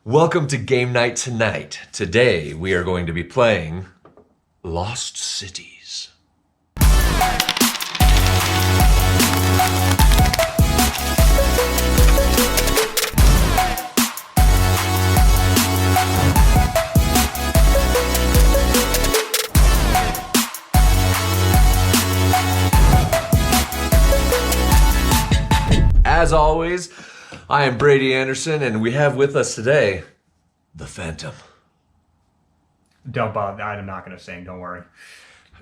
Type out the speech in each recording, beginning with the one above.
Welcome to game night tonight. Today we are going to be playing Lost Cities. As always, I am Brady Anderson, and we have with us today the Phantom. Don't bother. I'm not going to sing. Don't worry.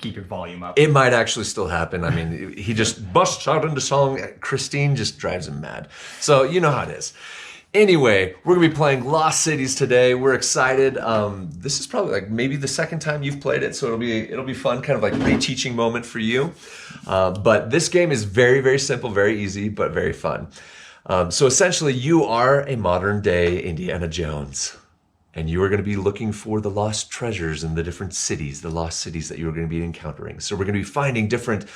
Keep your volume up. It might actually still happen. I mean, he just busts out into song. Christine just drives him mad. So you know how it is. Anyway, we're going to be playing Lost Cities today. We're excited. This is probably like maybe the second time you've played it, so it'll be fun, kind of like reteaching moment for you. But this game is very, very simple, very easy, but very fun. So essentially, you are a modern day Indiana Jones. And you are going to be looking for the lost treasures in the different cities, the lost cities that you're going to be encountering. So we're going to be finding different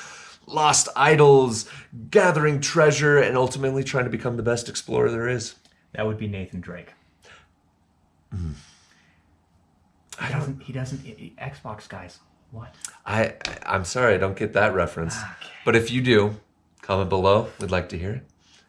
lost idols, gathering treasure, and ultimately trying to become the best explorer there is. That would be Nathan Drake. He doesn't. Xbox guys. What? I'm sorry, I don't get that reference. Okay. But if you do, comment below. We'd like to hear it.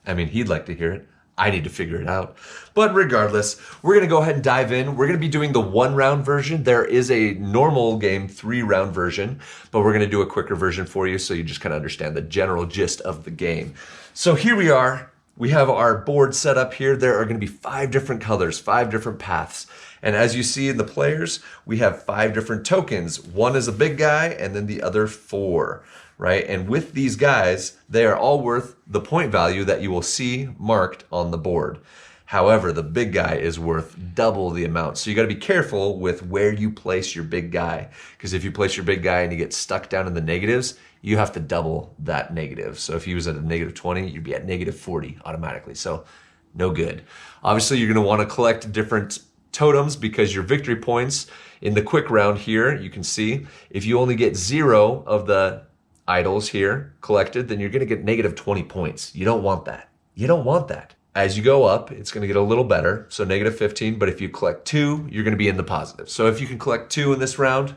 I mean, he'd like to hear it. I need to figure it out. But regardless, we're going to go ahead and dive in. We're going to be doing the 1-round version. There is a normal game 3-round version, but we're going to do a quicker version for you so you just kind of understand the general gist of the game. So here we are. We have our board set up here. There are going to be 5 different colors, 5 different paths. And as you see in the players, we have 5 different tokens. One is a big guy and then the other 4. Right? And with these guys, they are all worth the point value that you will see marked on the board. However, the big guy is worth double the amount. So you got to be careful with where you place your big guy. Because if you place your big guy and you get stuck down in the negatives, you have to double that negative. So if he was at a negative 20, you'd be at negative 40 automatically. So no good. Obviously, you're going to want to collect different totems because your victory points in the quick round here, you can see, if you only get 0 of the idols here collected, then you're going to get negative 20 points. You don't want that. You don't want that. As you go up, it's going to get a little better. So negative 15, but if you collect 2, you're going to be in the positive. So if you can collect 2 in this round,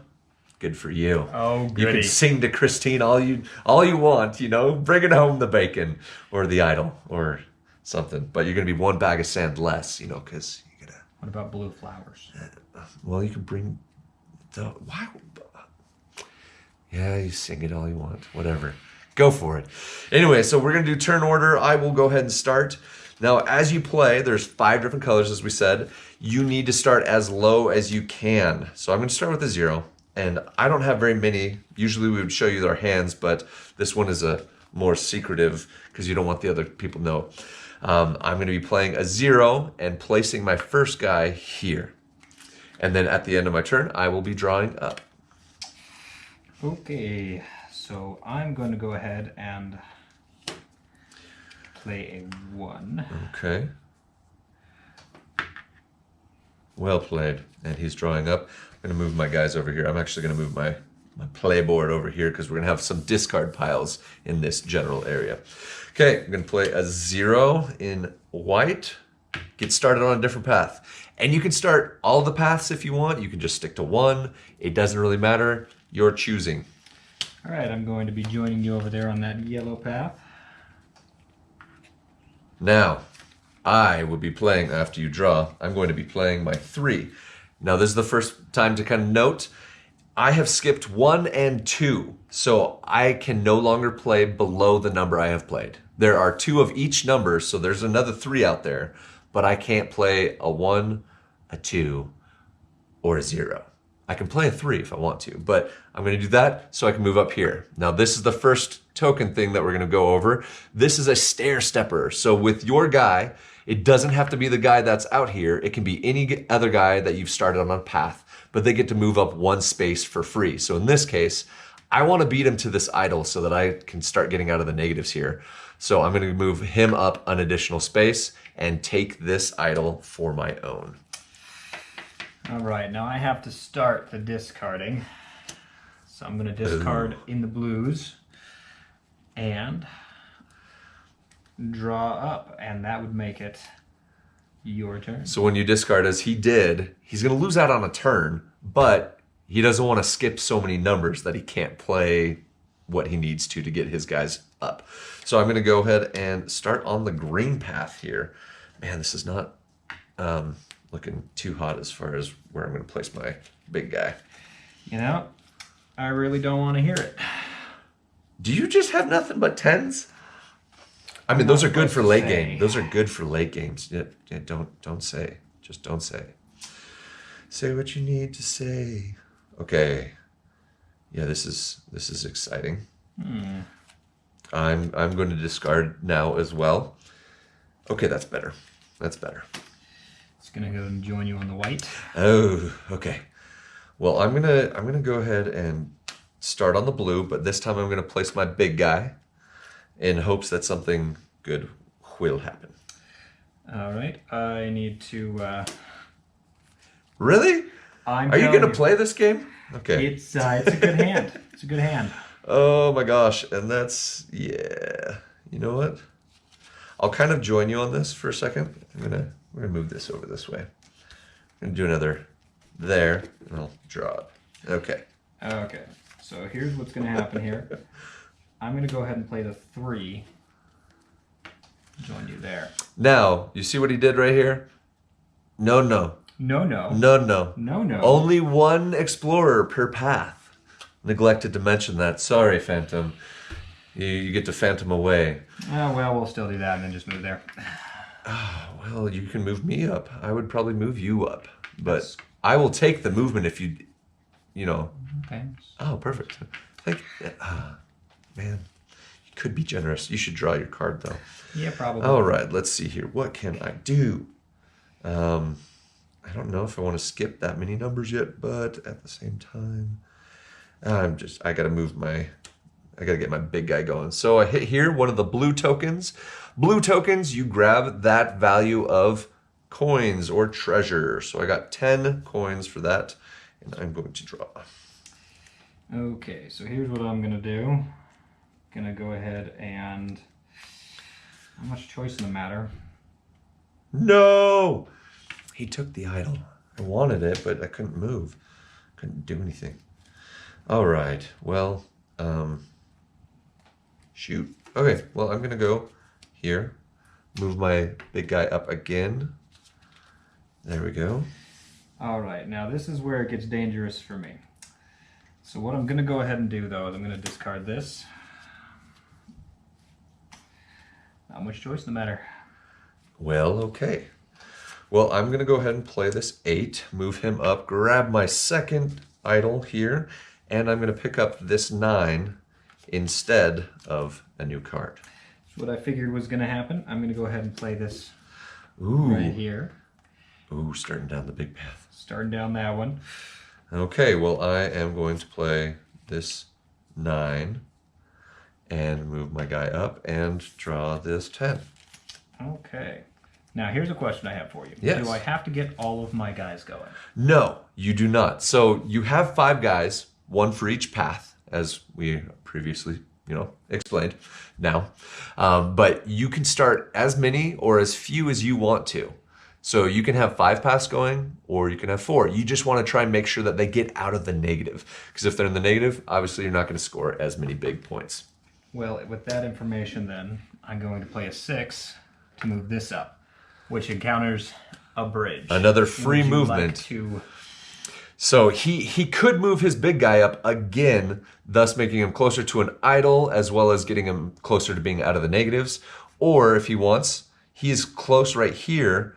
good for you. Oh, goody. You can sing to Christine all you want, you know, bringing home the bacon or the idol or something. But you're going to be 1 bag of sand less, you know, because you're going to... What about blue flowers? Well, you can bring the... Why... Yeah, you sing it all you want. Whatever. Go for it. Anyway, so we're going to do turn order. I will go ahead and start. Now, as you play, there's 5 different colors, as we said. You need to start as low as you can. So I'm going to start with a 0. And I don't have very many. Usually we would show you our hands, but this one is a more secretive because you don't want the other people to know. I'm going to be playing a 0 and placing my first guy here. And then at the end of my turn, I will be drawing up. Okay, so I'm going to go ahead and play a 1. Okay. Well played. And he's drawing up. I'm going to move my guys over here. I'm actually going to move my play board over here because we're going to have some discard piles in this general area. Okay, I'm going to play a 0 in white. Get started on a different path. And you can start all the paths if you want. You can just stick to 1. It doesn't really matter. You're choosing. All right, I'm going to be joining you over there on that yellow path. Now, I will be playing after you draw. I'm going to be playing my 3. Now, this is the first time to kind of note, I have skipped 1 and 2, so I can no longer play below the number I have played. There are 2 of each number, so there's another 3 out there, but I can't play a 1, a 2, or a 0. I can play a 3 if I want to, but I'm going to do that so I can move up here. Now, this is the first token thing that we're going to go over. This is a stair stepper. So with your guy, it doesn't have to be the guy that's out here. It can be any other guy that you've started on a path, but they get to move up 1 space for free. So in this case, I want to beat him to this idol so that I can start getting out of the negatives here. So I'm going to move him up an additional space and take this idol for my own. All right, now I have to start the discarding. So I'm going to discard in the blues and draw up, and that would make it Your turn. So when you discard, as he did, he's going to lose out on a turn, but he doesn't want to skip so many numbers that he can't play what he needs to get his guys up. So I'm going to go ahead and start on the green path here. Man, this is not looking too hot as far as where I'm going to place my big guy. You know, I really don't want to hear it. Do you just have nothing but 10s? I mean, those are good for late game. Those are good for late games. Yeah, don't say. Just don't say. Say what you need to say. Okay. Yeah, this is exciting. I'm going to discard now as well. Okay, that's better. That's better. It's gonna go and join you on the white. Oh, okay. Well, I'm gonna go ahead and start on the blue, but this time I'm gonna place my big guy in hopes that something good will happen. All right, I need to. Really? Are you gonna play this game? Okay. It's a good hand. It's a good hand. Oh my gosh, and that's yeah. You know what? I'll kind of join you on this for a second. We're gonna move this over this way. I'm gonna do another there, and I'll draw it. Okay. Okay. So here's what's gonna happen here. I'm gonna go ahead and play the 3. Join you there. Now, you see what he did right here? No. No. No. Only one explorer per path. Neglected to mention that. Sorry, Phantom. You get to Phantom away. Oh, well, we'll still do that and then just move there. Oh, well, you can move me up. I would probably move you up. But I will take the movement if you know. Okay. Oh, perfect. Man, you could be generous. You should draw your card, though. Yeah, probably. All right, let's see here. What can I do? I don't know if I want to skip that many numbers yet, but at the same time, I gotta get my big guy going. So I hit here, one of the blue tokens. Blue tokens, you grab that value of coins or treasure. So I got 10 coins for that, and I'm going to draw. Okay, so here's what I'm gonna do. Gonna go ahead and not much choice in the matter. No! He took the idol. I wanted it, but I couldn't move. Couldn't do anything. All right, well, shoot. Okay, well, I'm gonna go here, move my big guy up again. There we go. All right, now this is where it gets dangerous for me. So what I'm gonna go ahead and do though is I'm gonna discard this. Not much choice in the matter. Well, okay. Well, I'm gonna go ahead and play this 8, move him up, grab my second idol here, and I'm gonna pick up this 9 instead of a new card. So what I figured was gonna happen, I'm gonna go ahead and play this Ooh. right here. Ooh, starting down the big path. Starting down that one. Okay, well, I am going to play this 9 and move my guy up and draw this 10. Okay. Now, here's a question I have for you. Yes. Do I have to get all of my guys going? No, you do not. So you have 5 guys, 1 for each path, as we previously, explained now. But you can start as many or as few as you want to. So you can have 5 paths going, or you can have 4. You just want to try and make sure that they get out of the negative. Because if they're in the negative, obviously you're not going to score as many big points. Well, with that information then, I'm going to play a 6 to move this up, which encounters a bridge. Another free Would you movement. like to... So he could move his big guy up again, thus making him closer to an idol, as well as getting him closer to being out of the negatives. Or if he wants, he's close right here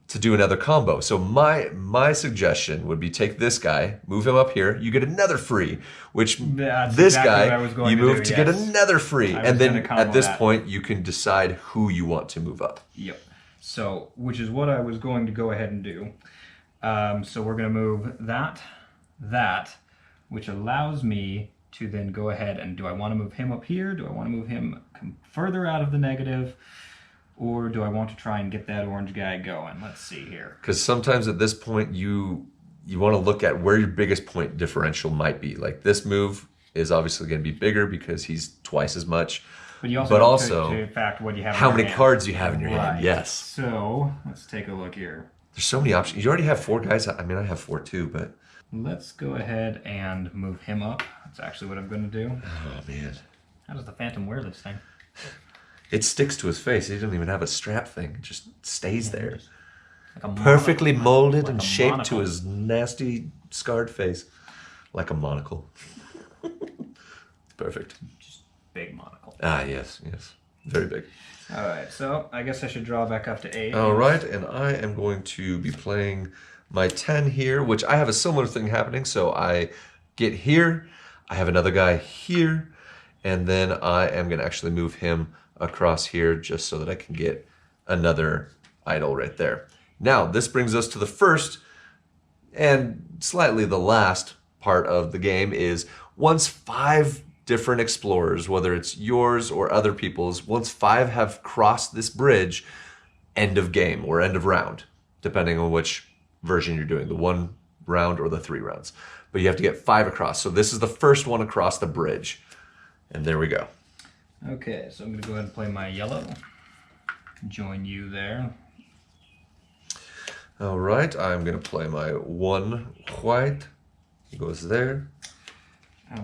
to do another combo. So my suggestion would be take this guy, move him up here, you get another free, which That's this exactly guy, what I was going you to move do, to get yes. another free. I was And then gonna combo at this that. point, you can decide who you want to move up. Yep. So, which is what I was going to go ahead and do. So we're going to move that, which allows me to then go ahead and do I want to move him up here? Do I want to move him further out of the negative? Or do I want to try and get that orange guy going? Let's see here. Because sometimes at this point, you want to look at where your biggest point differential might be. Like this move is obviously going to be bigger because he's twice as much. But you also but have also to fact what you have. how in your many hand. cards you have in your hand. Right. Yes. So let's take a look here. There's so many options. You already have 4 guys. I mean, I have 4 too, but Let's go ahead and move him up. That's actually what I'm going to do. oh man, How does the Phantom wear this thing? it sticks to his face. He doesn't even have a strap thing. It just stays there, Like a perfectly molded like and a shaped monocle. to his nasty scarred face, like a monocle. Perfect. Just big monocle. Ah, yes, very big. All right, so I guess I should draw back up to 8. All right, and I am going to be playing my 10 here, which I have a similar thing happening. So I get here, I have another guy here, and then I am going to actually move him across here just so that I can get another idol right there. Now, this brings us to the first and slightly the last part of the game is once 5 different explorers, whether it's yours or other people's, once 5 have crossed this bridge, end of game or end of round, depending on which version you're doing, the 1 round or the 3 rounds. But you have to get 5 across. So this is the first one across the bridge. And there we go. Okay, so I'm going to go ahead and play my yellow. Join you there. All right, I'm going to play my 1 white. He goes there.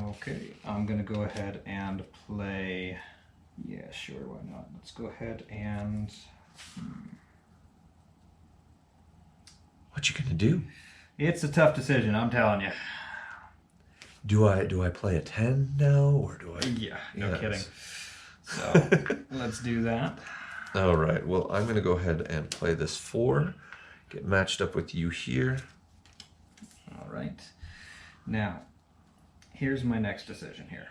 Okay, I'm going to go ahead and play... Yeah, sure, why not? Let's go ahead and... What you going to do? It's a tough decision, I'm telling you. Do I play a 10 now, or do I? Yeah, no Yes. kidding. So, let's do that. All right, well, I'm going to go ahead and play this 4. Get matched up with you here. All right. Now, here's my next decision here.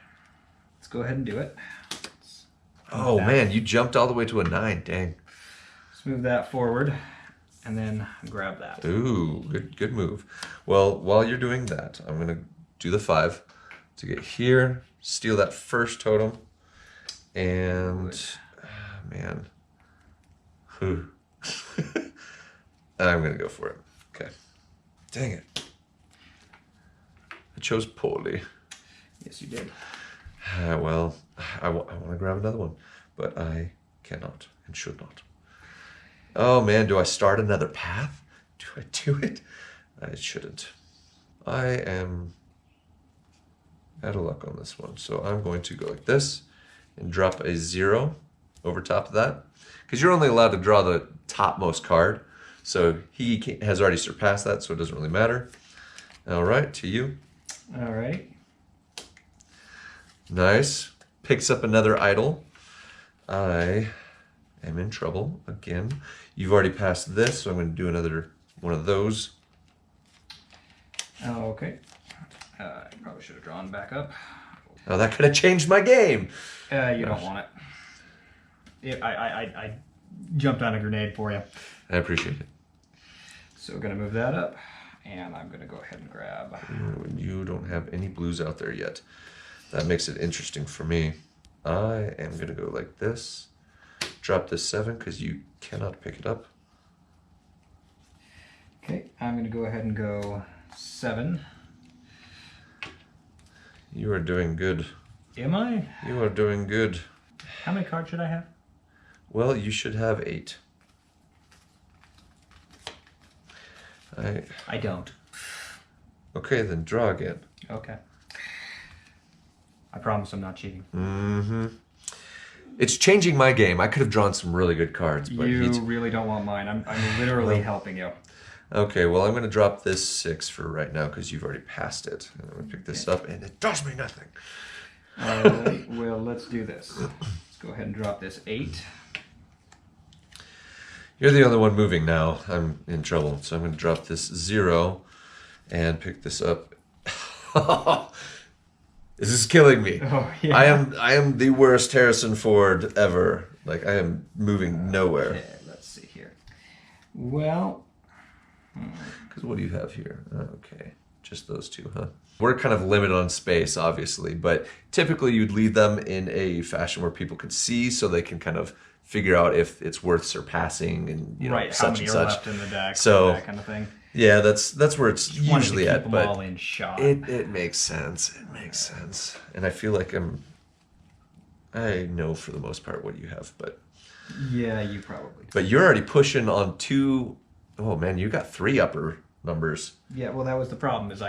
Let's go ahead and do it. Oh, man, you jumped all the way to a 9. Dang. Let's move that forward and then grab that. Ooh, good move. Well, while you're doing that, I'm going to do the 5 to get here, steal that first totem, and, man, whew. I'm going to go for it. Okay. Dang it. I chose poorly. Yes, you did. Well, I want to grab another one, but I cannot and should not. Oh man, do I start another path? Do I do it? I shouldn't. I am out of luck on this one, so I'm going to go like this and drop a 0 over top of that, because you're only allowed to draw the topmost card, so he has already surpassed that, so it doesn't really matter. All right, to you. All right. Nice. Picks up another idol. I am in trouble again. You've already passed this, so I'm going to do another one of those. Okay. I probably should have drawn back up. Oh, that could have changed my game. You don't want it. I jumped on a grenade for you. I appreciate it. So we're going to move that up, and I'm going to go ahead and grab. You don't have any blues out there yet. That makes it interesting for me. I am going to go like this. Drop this 7 because you cannot pick it up. Okay, I'm going to go ahead and go 7. You are doing good. Am I? You are doing good. How many cards should I have? Well, you should have 8. I don't. Okay, then draw again. Okay. I promise I'm not cheating. Mm-hmm. It's changing my game. I could have drawn some really good cards, but You really don't want mine. I'm literally helping you. Okay, well, I'm going to drop this 6 for right now because you've already passed it. I'm going to pick this up, and it does me nothing. All right, well, let's do this. Let's go ahead and drop this 8. You're the only one moving now. I'm in trouble, so I'm going to drop this 0 and pick this up. This is killing me. Oh, yeah. I am the worst Harrison Ford ever. Like, I am moving nowhere. Okay, let's see here. Well... Because what do you have here? Okay, just those 2, huh? We're kind of limited on space, obviously, but typically you'd leave them in a fashion where people could see so they can kind of figure out if it's worth surpassing and, you know, right, such how many and are such. left in the deck, So, that kind of thing. Yeah, that's where it's Just wanted usually to keep at, them but all in shot. it makes sense. It makes sense. And I feel like I know for the most part what you have, but Yeah, you probably. you're already pushing on two. Oh man, you got three upper numbers. Yeah, well, that was the problem. Is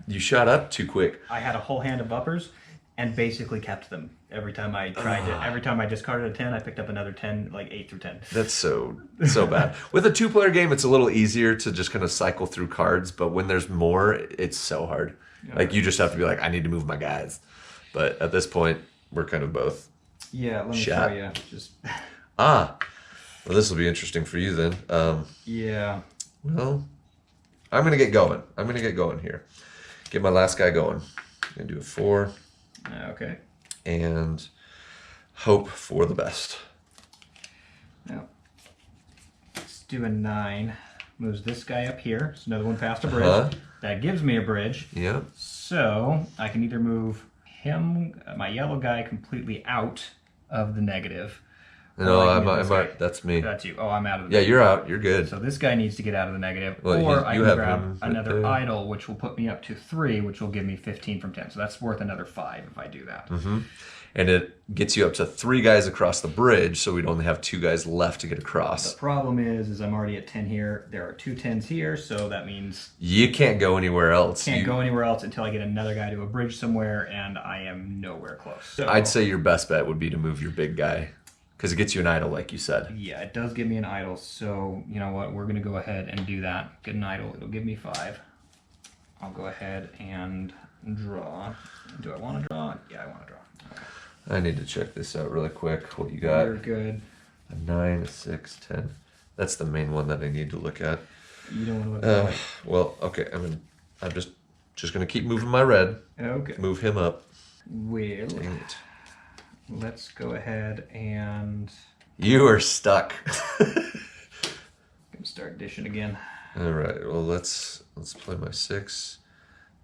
You shot up too quick. I had a whole hand of uppers, and basically kept them every time I tried to. Every time I discarded a 10, I picked up another 10, like 8 through 10. That's so bad. With a two-player game, it's a little easier to just kind of cycle through cards, but when there's more, it's so hard. Like you just have to be like, I need to move my guys. But at this point, we're kind of both. Yeah, let me Shot. show you. Just Well, this will be interesting for you then. yeah. Well, I'm gonna get going. I'm gonna get going here. Get my last guy going. I'm gonna do a 4 Okay. and hope for the best. Now, let's do a 9. Moves this guy up here. So another one past a bridge. Uh-huh. That gives me a bridge. Yeah. So I can either move him, my yellow guy, completely out of the negative. No, or I can move this guy. that's me. That's you. Oh, I'm out of the Yeah, negative. you're out. You're good. So this guy needs to get out of the negative. Well, or I you can have grab him right another there. idol, which will put me up to 3, which will give me 15 from 10. So that's worth another 5 if I do that. Mm-hmm. And it gets you up to 3 guys across the bridge, so we'd only have 2 guys left to get across. The problem is I'm already at 10 here. There are 2 10s here, so that means You can't go anywhere else. can't go anywhere else until I get another guy to a bridge somewhere, and I am nowhere close. So, I'd say your best bet would be to move your big guy, because it gets you an idol, like you said. yeah, it does give me an idol. So you know what? We're gonna go ahead and do that. Get an idol. It'll give me 5. I'll go ahead and draw. Do I want to draw? Yeah, I want to draw. Okay. I need to check this out really quick. What you got? You're good. A 9, a 6, 10. That's the main one that I need to look at. You don't want to look at Well, okay. I'm just gonna keep moving my red. Okay. Move him up. Well, Dang it. let's go ahead and You are stuck. gonna start dishing again. All right. Well, let's play my 6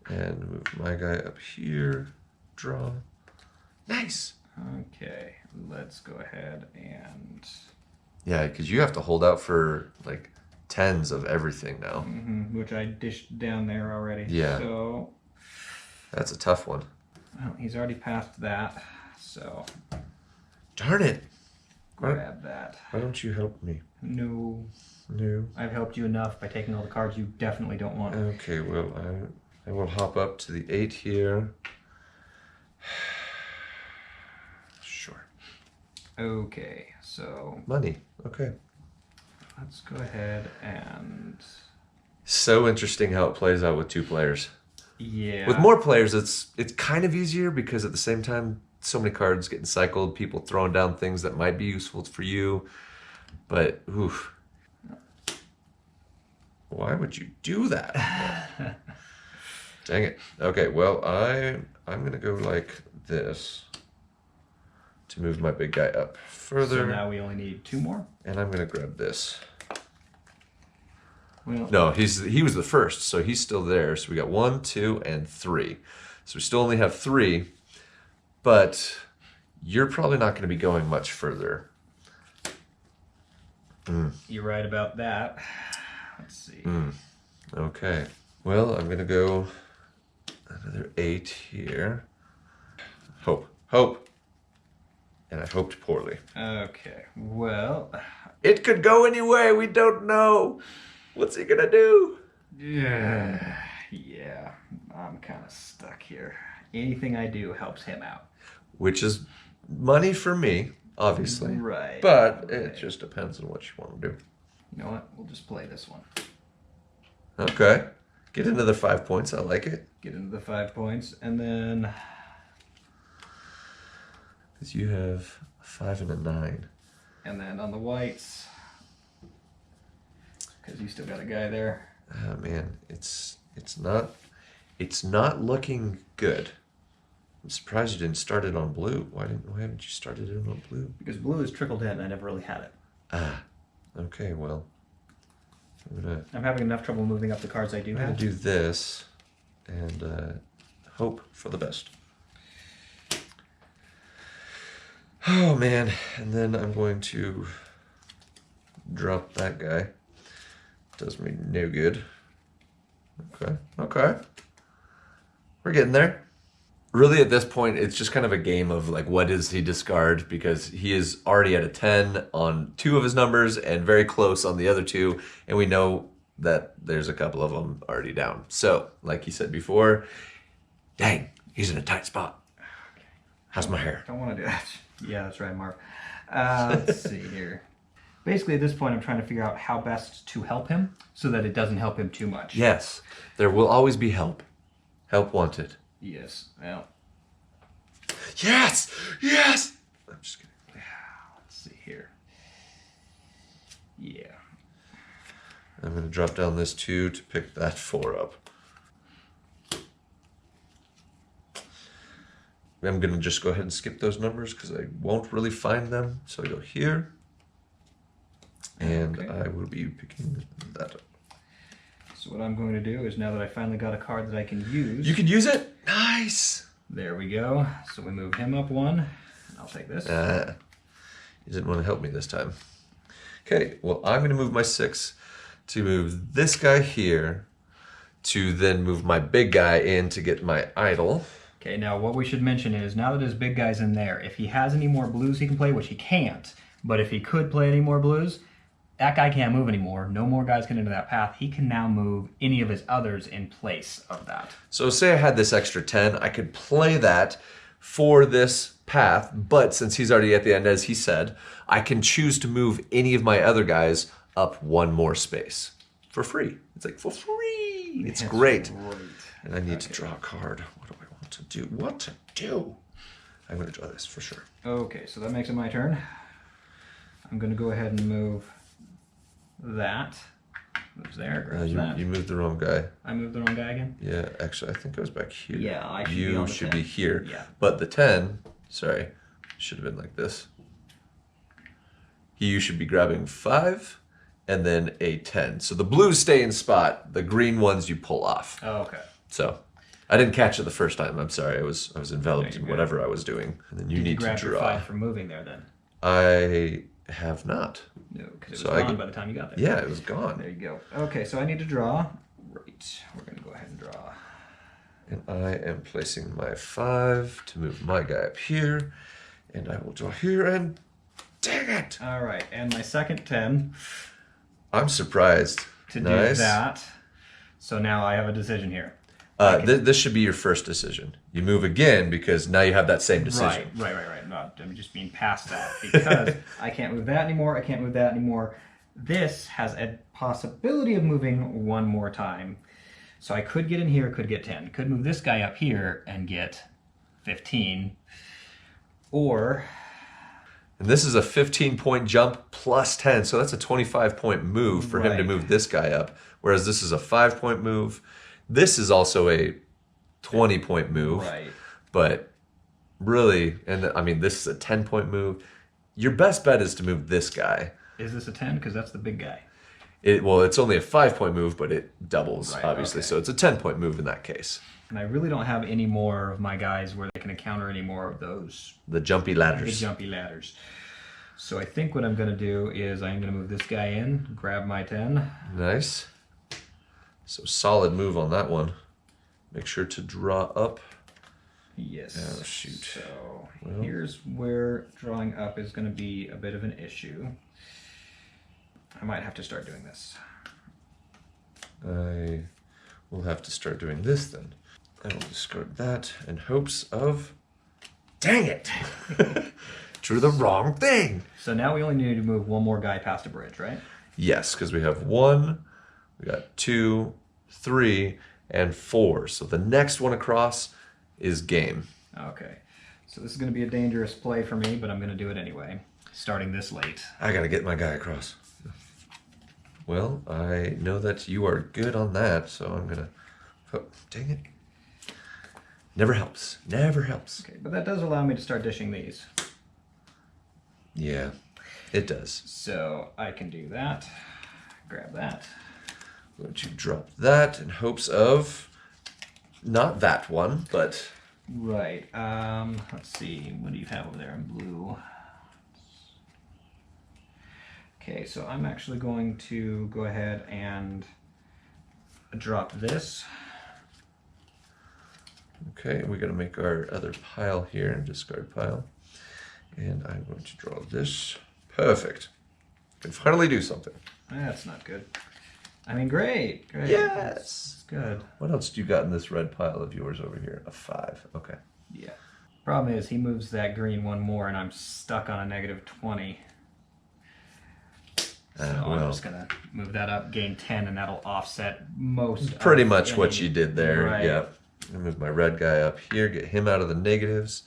and move my guy up here. Draw. Nice. Okay, let's go ahead and Yeah, because you have to hold out for like 10s of everything now. which I dished down there already. Yeah. So That's a tough one. well, he's already passed that. So Darn it. grab that. Why don't you help me? No, No. I've helped you enough by taking all the cards you definitely don't want. Okay, well, I will hop up to the 8 here. Sure. Okay, so Money. Okay. let's go ahead and So interesting how it plays out with 2 players. yeah. With more players, it's kind of easier because at the same time, so many cards getting cycled, people throwing down things that might be useful for you. But oof. Why would you do that? Dang it. Okay, well, I'm gonna go like this to move my big guy up further. So now we only need 2 more. And I'm gonna grab this. Well, No, he was the first, so he's still there. So we got 1, 2, and 3. So we still only have 3, but you're probably not going to be going much further. you're right about that. Let's see. Okay. Well, I'm going to go another 8 here. Hope. And I hoped poorly. Okay. Well, It could go any way. We don't know. What's he going to do? yeah, I'm kind of stuck here. Anything I do helps him out. Which is money for me, obviously. Right. But it just depends on what you want to do. You know what? We'll just play this one. Okay. Get another 5 points. I like it. Get into the 5 points, and then Because you have a 5 and a 9. on the whites, because you still got a guy there. Oh man, it's not looking good. I'm surprised you didn't start it on blue. Why haven't you started it on blue? Because blue is trickled in, and I never really had it. Ah. Okay, well. I'm having enough trouble moving up the cards I do I'm gonna have. do this and hope for the best. Oh man, and then I'm going to drop that guy. Does me no good. Okay. We're getting there. really at this point, it's just kind of a game of like, what does he discard? Because he is already at a 10 on 2 of his numbers and very close on the other 2. And we know that there's a couple of them already down. So, like he said before, dang, he's in a tight spot. How's my hair? Don't want to do that. Yeah, that's right, Marv. Let's see here. Basically, at this point, I'm trying to figure out how best to help him so that it doesn't help him too much. Yes, there will always be help. Help wanted. Yes. Well, Yes! Yes! I'm just kidding. let's see here. Yeah. I'm going to drop down this 2 to pick that 4 up. I'm going to just go ahead and skip those numbers because I won't really find them. So I go here. And Okay. I will be picking that up. So what I'm going to do is now that I finally got a card that I can use. You can use it? Nice! There we go. So we move him up 1. I'll take this. You didn't want to help me this time. Okay, well, I'm going to move my 6 to move this guy here to then move my big guy in to get my idol. Okay, now what we should mention is now that his big guy's in there, if he has any more blues he can play, which he can't, but if he could play any more blues, that guy can't move anymore. No more guys get into that path. He can now move any of his others in place of that. So say I had this extra 10, I could play that for this path, but since he's already at the end, as he said, I can choose to move any of my other guys up 1 more space for free. It's like for free. It's great. And I need to draw a card. What do I want to do? What to do? I'm going to draw this for sure. Okay, so that makes it my turn. I'm going to go ahead and move that. Moves there, grabs that. You moved the wrong guy. I moved the wrong guy again? Yeah, actually, I think it was back here. Yeah, I should be You on the should 10. be here. Yeah. But the 10, sorry, should have been like this. You should be grabbing 5 and then a 10. So the blues stay in spot. The green ones you pull off. Oh, okay. So I didn't catch it the first time. I'm sorry. I was enveloped There in you go. whatever I was doing. And then you Did need you grab to your draw. 5 from moving there then? I have not. No, because it So was I gone get- by the time you got there. Yeah, it was gone. There you go. Okay, so I need to draw. Right. We're going to go ahead and draw. And I am placing my 5 to move my guy up here. And I will draw here and dang it! All right, and my second 10 I'm surprised. to Nice. do that. So now I have a decision here. This should be your first decision. You move again because now you have that same decision. Right. No, I'm just being past that because I can't move that anymore. I can't move that anymore. This has a possibility of moving 1 more time. So I could get in here, could get 10. Could move this guy up here and get 15. Or And this is a 15-point jump plus 10, so that's a 25-point move for him to Right. move this guy up. Whereas this is a 5-point move. This is also a 20-point move. right. But really, and I mean, this is a 10-point move. Your best bet is to move this guy. Is this a 10? Because that's the big guy. Well, it's only a 5-point move, but it doubles, Right, obviously. okay. So it's a 10-point move in that case. And I really don't have any more of my guys where they can encounter any more of those The jumpy big ladders. jumpy ladders. So I think what I'm going to do is I'm going to move this guy in, grab my 10. Nice. So solid move on that one. Make sure to draw up. Yes. Oh, shoot. So Well. here's where drawing up is going to be a bit of an issue. I might have to start doing this. I will have to start doing this then. I will discard that in hopes of... Dang it! Drew the wrong thing! So now we only need to move 1 more guy past a bridge, right? Yes, because we have 1, we got 2, 3, and 4. So the next one across is game. Okay. So this is going to be a dangerous play for me, but I'm going to do it anyway, starting this late. I gotta get my guy across. Well, I know that you are good on that, so I'm gonna... Oh, dang it. Never helps. Never helps. Okay, but that does allow me to start dishing these. Yeah, it does. So I can do that. Grab that. Why don't you drop that in hopes of... Not that one, but... Right. Let's see. What do you have over there in blue? Okay, so I'm actually going to go ahead and drop this. Okay, we got to make our other pile here, discard pile. And I'm going to draw this. Perfect. Can finally do something. That's not good. I mean, great. Yes. That's good. What else do you got in this red pile of yours over here? A 5. Okay. Yeah. Problem is, he moves that green one more, and I'm stuck on a -20. So I'm just gonna move that up, gain 10, and that'll offset most. Pretty much what you did there. Right. Yeah. I move my red guy up here, get him out of the negatives,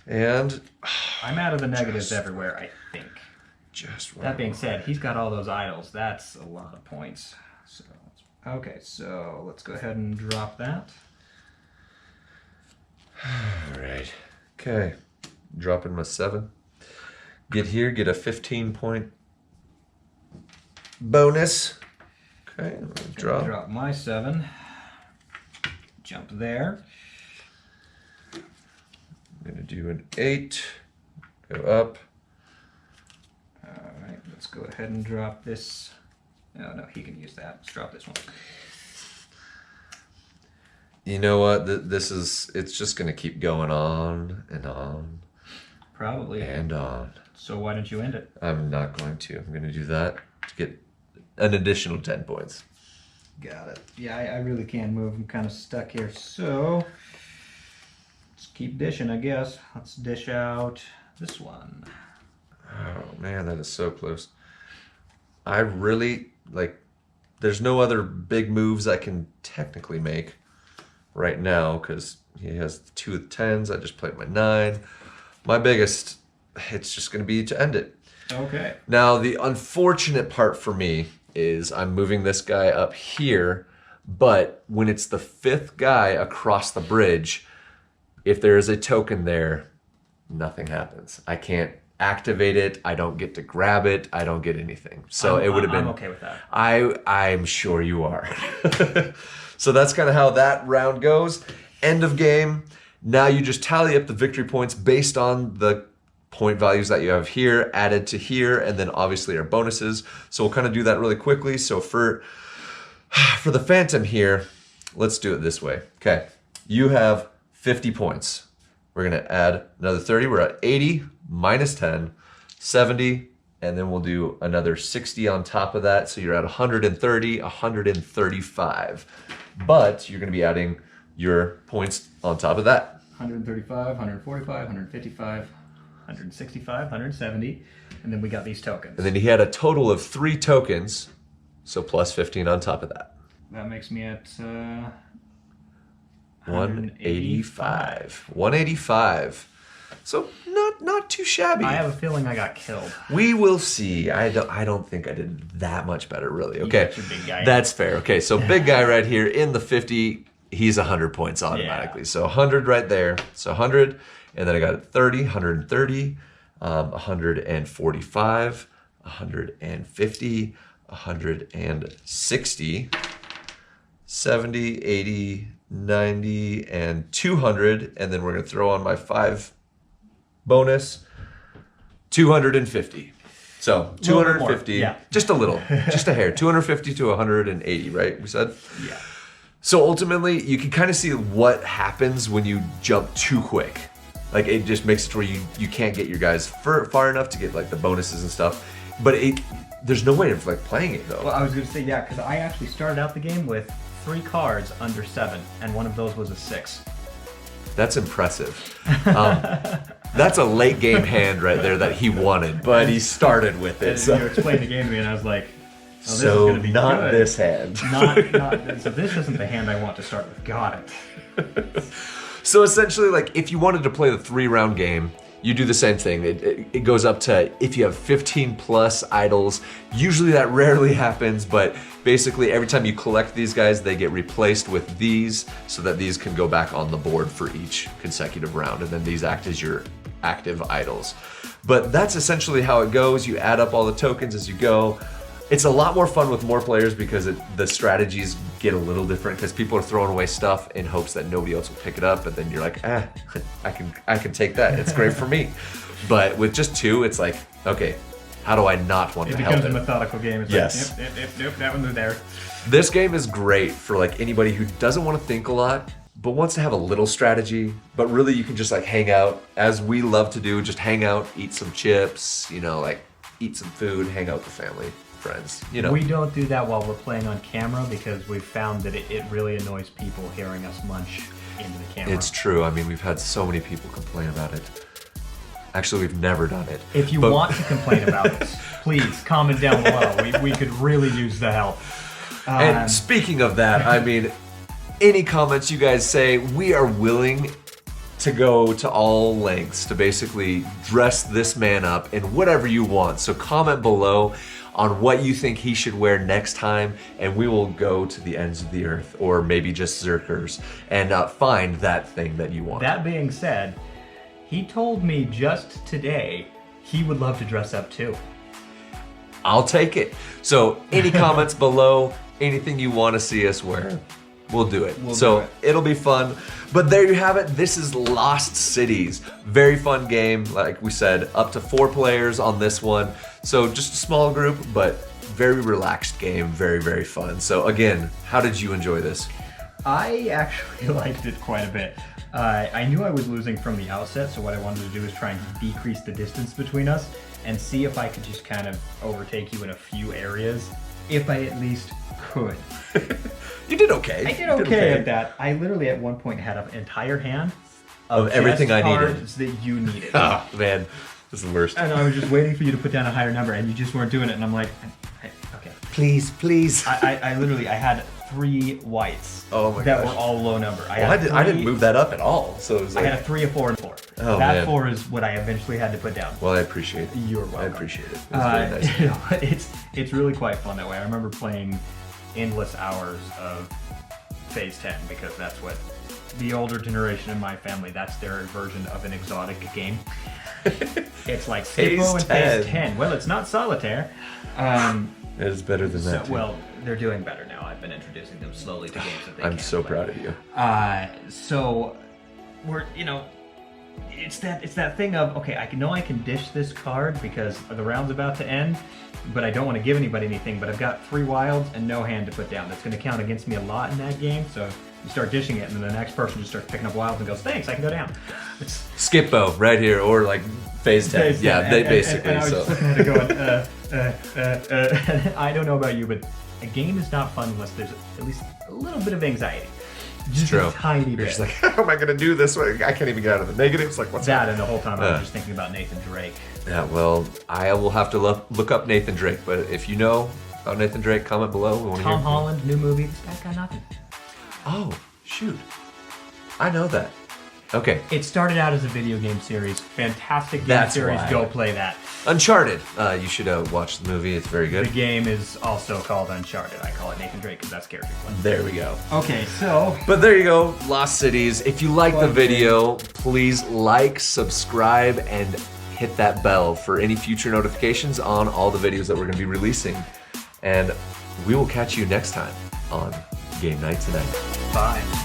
and I'm out of the negatives everywhere, I think. Just that being said, he's got all those idols. That's a lot of points. So okay, so let's go ahead and drop that. All right. Okay. Dropping my 7. Get here, get a 15-point bonus. Okay, I'm gonna drop. Drop my 7. Jump there. I'm gonna do an 8. Go up. All right, let's go ahead and drop this. Oh no, he can use that. Let's drop this one. You know what? It's just gonna keep going on and on. Probably. And on. So why don't you end it? I'm not going to. I'm gonna do that to get an additional 10 points. Got it. Yeah, I really can't move. I'm kind of stuck here. So let's keep dishing, I guess. Let's dish out this one. Oh man, that is so close. I really there's no other big moves I can technically make right now because he has 2 of the 10s. I just played my 9. My biggest, it's just going to be to end it. Okay. Now, the unfortunate part for me is I'm moving this guy up here, but when it's the 5th guy across the bridge, if there is a token there, nothing happens. I can't activate it. I don't get to grab it. I don't get anything. So it would have been... I'm okay with that. I'm sure you are. So that's kind of how that round goes. End of game. Now you just tally up the victory points based on the point values that you have here added to here, and then obviously our bonuses. So we'll kind of do that really quickly. So for the Phantom here, let's do it this way. Okay, you have 50 points. We're gonna add another 30. We're at 80 minus 10, 70, and then we'll do another 60 on top of that. So you're at 130, 135. But you're gonna be adding your points on top of that. 135, 145, 155, 165, 170, and then we got these tokens. And then he had a total of 3 tokens, so plus 15 on top of that. That makes me at 185. 185. So not too shabby. I have a feeling I got killed. We will see. I don't think I did that much better, really. Okay, got your big guy. That's fair. Okay, so big guy right here in the 50. He's 100 points automatically. Yeah. So 100 right there. So 100, and then I got 30, 130, 145, 150, 160, 70, 80, 90, and 200, and then we're gonna throw on my 5 bonus, 250. So 250, yeah. Just a little, just a hair, 250 to 180, right? We said? Yeah. So ultimately, you can kind of see what happens when you jump too quick. Like it just makes it to where you can't get your guys far enough to get like the bonuses and stuff. But there's no way of like playing it though. Well, I was going to say, yeah, because I actually started out the game with 3 cards under 7, and one of those was a 6. That's impressive. That's a late game hand right there that he wanted, but he started with it. And So. you explained the game to me, and I was like, oh, this is So gonna be not good. this hand. So this isn't the hand I want to start with. Got it. So essentially, like if you wanted to play the 3-round game, you do the same thing. It goes up to, if you have 15 plus idols, usually that rarely happens, but basically every time you collect these guys, they get replaced with these so that these can go back on the board for each consecutive round, and then these act as your active idols. But that's essentially how it goes. You add up all the tokens as you go. It's a lot more fun with more players because the strategies get a little different because people are throwing away stuff in hopes that nobody else will pick it up, and then you're like, I can take that. It's great for me. But with just 2, it's like, okay, how do I not want It to help becomes a it? methodical game. It's Yes. like, yep, that one was there. This game is great for like anybody who doesn't want to think a lot, but wants to have a little strategy, but really you can just like hang out, as we love to do, just hang out, eat some chips, you know, like eat some food, hang out with the family, friends, you know. We don't do that while we're playing on camera because we've found that it really annoys people hearing us munch into the camera. It's true. I mean, we've had so many people complain about it. Actually, we've never done it. If you want to complain about us, please comment down below. We could really use the help. And speaking of that, I mean, any comments you guys say, we are willing to go to all lengths to basically dress this man up in whatever you want. So comment below on what you think he should wear next time, and we will go to the ends of the earth, or maybe just Zerkers, and find that thing that you want. That being said, he told me just today he would love to dress up too. I'll take it. So any comments below, anything you want to see us wear, we'll do it. It'll be fun. But there you have it. This is Lost Cities. Very fun game. Like we said, up to 4 players on this one. So just a small group, but very relaxed game. Very, very fun. So again, how did you enjoy this? I actually liked it quite a bit. I knew I was losing from the outset, so what I wanted to do is try and decrease the distance between us and see if I could just kind of overtake you in a few areas, if I at least could. You did okay. I did okay at that. I literally at one point had an entire hand of everything I needed. Cards that you needed. Oh man, this is the worst. And I was just waiting for you to put down a higher number, and you just weren't doing it. And I'm like, okay. Please, please. I literally had 3 whites that were all low number. I didn't move that up at all. So it was like, I had a 3, a 4, and 4. Oh, that man. 4 is what I eventually had to put down. Well, I appreciate it. You're welcome. I appreciate it. It was very nice. It's really quite fun that way. I remember playing endless hours of Phase 10 because that's what the older generation in my family, that's their version of an exotic game. It's like Skippo and Phase 10. Well, it's not solitaire. It is better than that. Too. Well, they're doing better now. I've been introducing them slowly to games that they I'm can so play. proud of you. So we're, it's that thing of, okay, I know I can dish this card because the round's about to end, but I don't want to give anybody anything, but I've got 3 wilds and no hand to put down. That's going to count against me a lot in that game, so you start dishing it, and then the next person just starts picking up wilds and goes, thanks, I can go down. It's Skippo right here, or like Phase 10. Yeah, they basically. And I was just looking at it going, I don't know about you, but a game is not fun unless there's at least a little bit of anxiety. Just true. a tiny You're bit. just like, how am I going to do this? I can't even get out of the negatives. Like, what's that? And the whole time I was just thinking about Nathan Drake. Yeah, well, I will have to look up Nathan Drake, but if you know about Nathan Drake, comment below. We want to hear. Tom Holland, new movie. This guy's got nothing. Oh, shoot. I know that. Okay. It started out as a video game series. Fantastic game series. Why. Go play that. Uncharted. You should watch the movie. It's very good. The game is also called Uncharted. I call it Nathan Drake because that's character fun. There we go. Okay, so. But there you go, Lost Cities. If you like the video, please like, subscribe, and hit that bell for any future notifications on all the videos that we're going to be releasing. And we will catch you next time on Game Night Tonight. Bye.